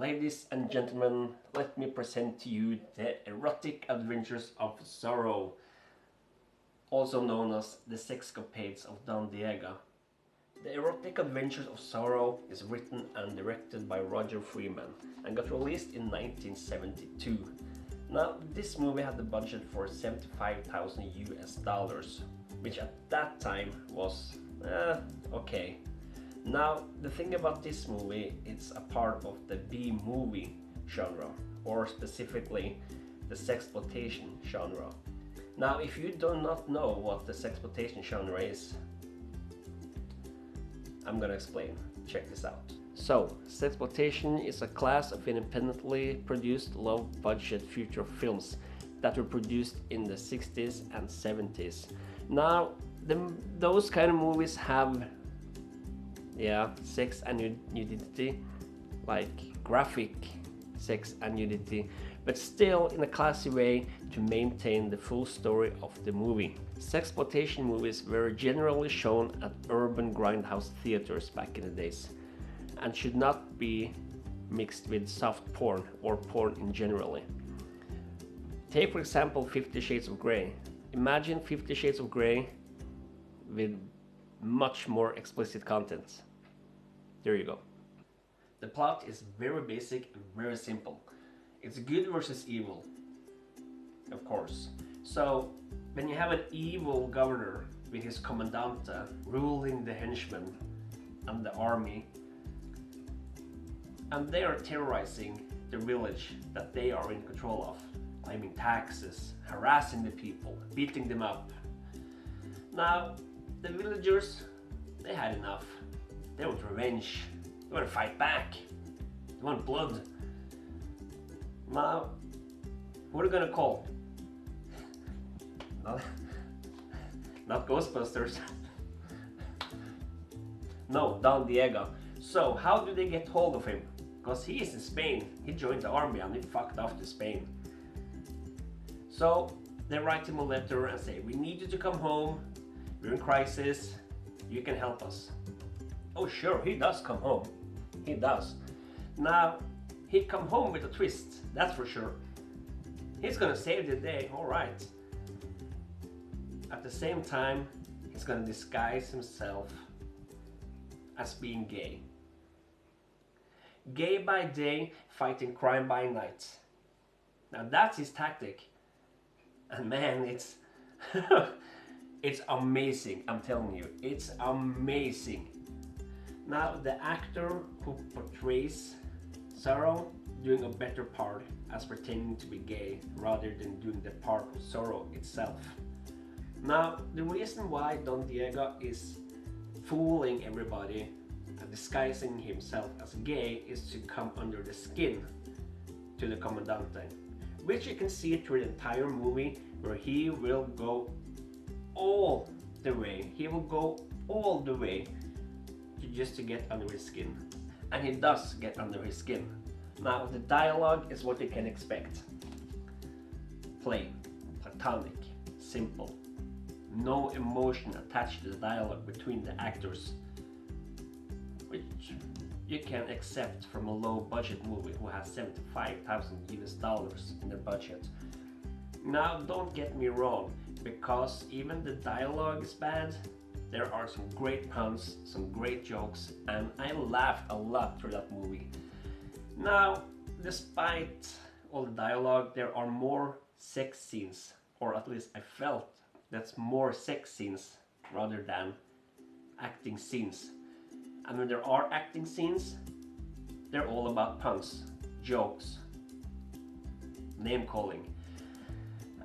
Ladies and gentlemen, let me present to you the Erotic Adventures of Zorro, also known as the Sexcapades of Don Diego. The Erotic Adventures of Zorro is written and directed by Roger Freeman and got released in 1972. Now, this movie had the budget for 75,000 US dollars, which at that time was okay. Now, the thing about this movie, it's a part of the B-movie genre, or specifically the sexploitation genre. Now, if you do not know what the sexploitation genre is, I'm gonna explain. Check this out. So, sexploitation is a class of independently produced low-budget feature films that were produced in the 60s and 70s. Now, those kind of movies have sex and nudity, like graphic sex and nudity, but still in a classy way to maintain the full story of the movie. Sexploitation movies were generally shown at urban grindhouse theaters back in the days and should not be mixed with soft porn or porn in general. Take for example 50 Shades of Grey. Imagine 50 Shades of Grey with much more explicit content. There you go. The plot is very basic and very simple. It's good versus evil, of course. So, when you have an evil governor with his commandante ruling the henchmen and the army, and they are terrorizing the village that they are in control of, claiming taxes, harassing the people, beating them up. Now, the villagers, they had enough. They want revenge. They want to fight back. They want blood. Now, what are we gonna call? Not Ghostbusters. No, Don Diego. So, how do they get hold of him? Because he is in Spain. He joined the army and he fucked off to Spain. So, they write him a letter and say, we need you to come home. We're in crisis. You can help us. Oh sure, he does come home. He does. Now, he come home with a twist, that's for sure. He's gonna save the day, alright. At the same time, he's gonna disguise himself as being gay. Gay by day, fighting crime by night. Now that's his tactic. And man, it's it's amazing, I'm telling you, it's amazing. Now, the actor who portrays Zorro doing a better part as pretending to be gay rather than doing the part of Zorro itself. Now, the reason why Don Diego is fooling everybody and disguising himself as gay is to come under the skin to the Commandante, which you can see through the entire movie, where he will go all the way. He will go all the way just to get under his skin. And he does get under his skin. Now, the dialogue is what you can expect. Plain, platonic, simple. No emotion attached to the dialogue between the actors, which you can accept from a low budget movie who has 75,000 US dollars in their budget. Now, don't get me wrong, because even the dialogue is bad, there are some great puns, some great jokes, and I laughed a lot through that movie. Now, despite all the dialogue, there are more sex scenes, or at least I felt that's more sex scenes rather than acting scenes. And when there are acting scenes, they're all about puns, jokes, name calling.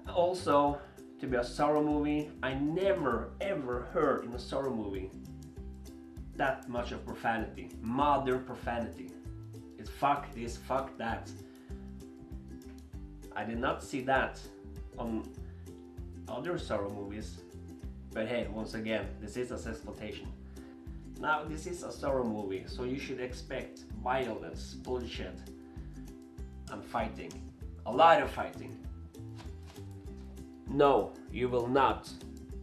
Also, to be a Zorro movie, I never ever heard in a Zorro movie that much of profanity, modern profanity. It's fuck this, fuck that. I did not see that on other Zorro movies, but hey, once again, this is a sexploitation. Now, this is a Zorro movie, so you should expect violence, bloodshed, and fighting. A lot of fighting. No, you will not.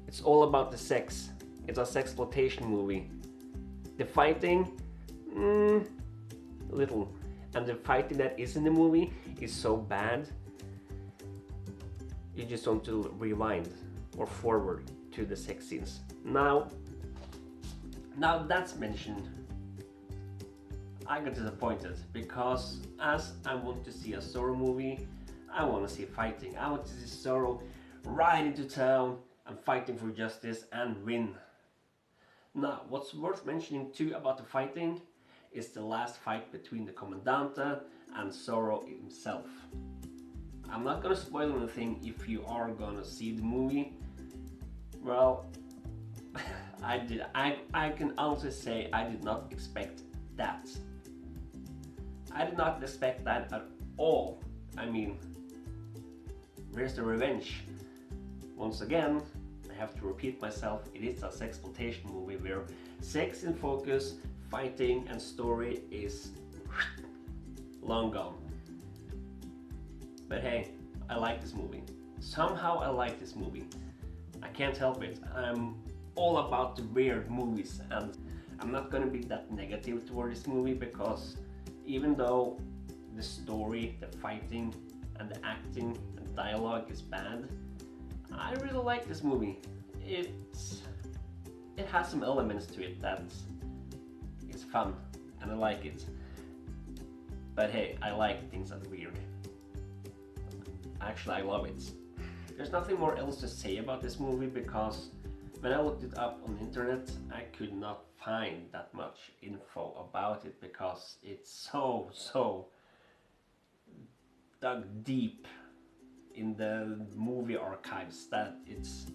It's all about the sex. It's a sexploitation movie. The fighting, little. and the fighting that is in the movie is so bad, you just want to rewind or forward to the sex scenes. Now that's mentioned, I got disappointed, because as I want to see a Zorro movie, I want to see fighting. I want to see Zorro ride into town and fighting for justice and win. Now, what's worth mentioning too about the fighting is the last fight between the Comandante and Zorro himself. I'm not gonna spoil anything if you are gonna see the movie. Well, I can honestly say I did not expect that. I did not expect that at all. I mean, where's the revenge? Once again, I have to repeat myself, it is a sexploitation movie where sex in focus, fighting and story is long gone. But hey, I like this movie. Somehow I like this movie. I can't help it. I'm all about the weird movies, and I'm not gonna be that negative toward this movie, because even though the story, the fighting and the acting and dialogue is bad, I really like this movie. It has some elements to it that is fun, and I like it. But hey, I like things that are weird. Actually, I love it. There's nothing more else to say about this movie, because when I looked it up on the internet, I could not find that much info about it, because it's so dug deep in the movie archives that it's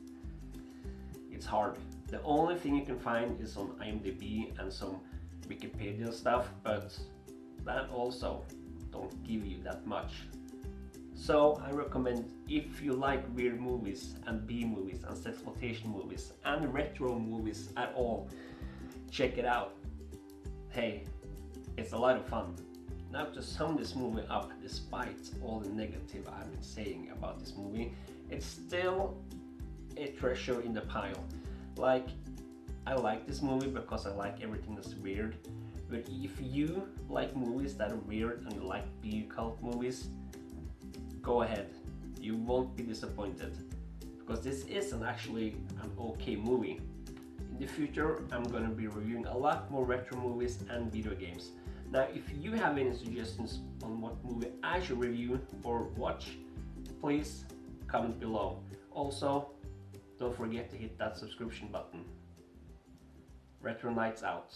hard. The only thing you can find is on IMDb and some Wikipedia stuff, but that also don't give you that much. So I recommend, if you like weird movies and B movies and sexploitation movies and retro movies at all, check it out. Hey, it's a lot of fun. Now, to sum this movie up, despite all the negative I've been saying about this movie, it's still a treasure in the pile. Like, I like this movie because I like everything that's weird, but if you like movies that are weird and you like B cult movies, go ahead, you won't be disappointed, because this is actually an okay movie. In the future, I'm gonna be reviewing a lot more retro movies and video games. Now, if you have any suggestions on what movie I should review or watch, please comment below. Also, don't forget to hit that subscription button. Retro Nights out.